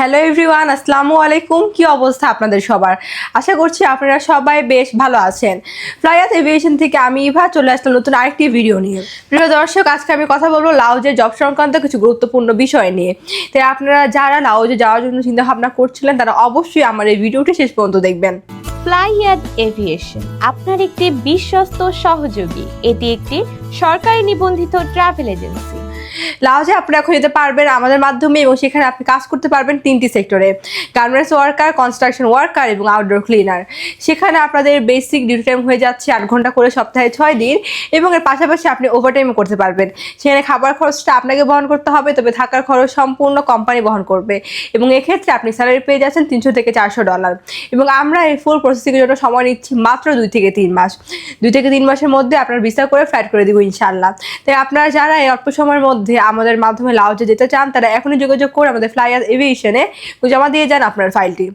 Hello everyone, আসসালামু আলাইকুম। কি অবস্থা আপনাদের সবার? আশা করছি আপনারা সবাই বেশ ভালো আছেন। ফ্লাইয়াস এভিয়েশন থেকে আমি ইভা চলে আসলাম নতুন আরেকটি ভিডিও নিয়ে। প্রিয় দর্শক, আজকে আমি কথা বলবো লাউজের জব সংক্রান্ত কিছু গুরুত্বপূর্ণ বিষয় নিয়ে। তাই আপনারা যারা লাউজে যাওয়ার জন্য চিন্তা ভাবনা করছিলেন তারা অবশ্যই আমার এই ভিডিওটি শেষ পর্যন্ত দেখবেন। ফ্লাইয়াদ এভিয়েশন আপনার একটি বিশ্বস্ত সহযোগী। এটি একটি সরকারি নিবন্ধিত ট্রাভেল এজেন্সি। লাউজে আপনি এখন যেতে পারবেন আমাদের মাধ্যমে এবং সেখানে আপনি কাজ করতে পারবেন তিনটি সেক্টরে: গার্মেন্টস ওয়ার্কার, কনস্ট্রাকশন ওয়ার্কার এবং আউটডোর ক্লিনার। সেখানে আপনাদের বেসিক ডিউটি টাইম হয়ে যাচ্ছে 8 ঘন্টা করে সপ্তাহে 6 দিন, এবং এর পাশাপাশি আপনি ওভারটাইম করতে পারবেন। সেখানে খাবার খরচটা আপনাকে বহন করতে হবে, তবে থাকার খরচ সম্পূর্ণ কোম্পানি বহন করবে, এবং এক্ষেত্রে আপনি স্যালারি পেয়ে যাচ্ছেন $300 থেকে $400। এবং আমরা এই ফুল প্রসেসিংয়ের জন্য সময় নিচ্ছি মাত্র 2 থেকে 3 মাস। 2 থেকে 3 মাসের মধ্যে আপনার ভিসা করে ফ্লাইট করে দিব ইনশাআল্লাহ। তাই আপনারা যারা এই অল্প সময়ের মধ্যে আমাদের মাধ্যমে লাউজে যেতে চান তারা এখনই যোগাযোগ করে আমাদের ফ্লাইয়াস এভিয়েশনে জমা দিয়ে যান আপনার ফাইলটি।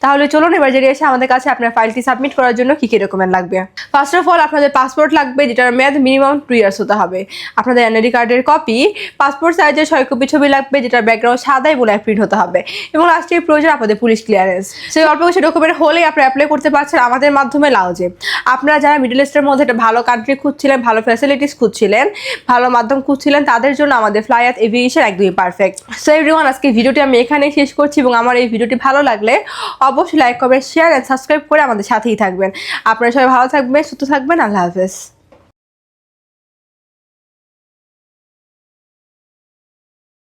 তাহলে চলুন এবার জেনে এসে আমাদের কাছে আপনার ফাইলটি সাবমিট করার জন্য কী কী ডকুমেন্ট লাগবে। ফার্স্ট অফ অল আপনাদের পাসপোর্ট লাগবে, যেটার মেয়াদ মিনিমাম 2 ইয়ার্স হতে হবে। আপনাদের এনআইডি কার্ডের কপি, পাসপোর্ট সাইজের 6 কপি ছবি লাগবে, যেটার ব্যাকগ্রাউন্ড সাদা এবং এক প্রিন্ট হতে হবে, এবং লাস্টে প্রয়োজন আপনাদের পুলিশ ক্লিয়ারেন্স। সেই অল্প কিছু ডকুমেন্ট হলেই আপনি অ্যাপ্লাই করতে পারছেন আমাদের মাধ্যমে লাউজে। আপনারা যারা মিডল ইস্টের মধ্যে একটা ভালো কান্ট্রি খুঁজছিলেন, ভালো ফ্যাসিলিটিস খুঁজছিলেন, ভালো মাধ্যম খুঁজছিলেন, তাদের জন্য আমাদের ফ্লাইয়াস এভিয়েশন একদমই পারফেক্ট। সো এভরিওয়ান, আজকে ভিডিওটি আমি এখানেই শেষ করছি, এবং আমার এই ভিডিওটি ভালো লাগলে অবশ্যই like, comment, share and subscribe করে আমাদের সাথেই থাকবেন। আপনারা সবাই ভালো থাকবেন, সুস্থ থাকবেন। আল্লাহ হাফেজ।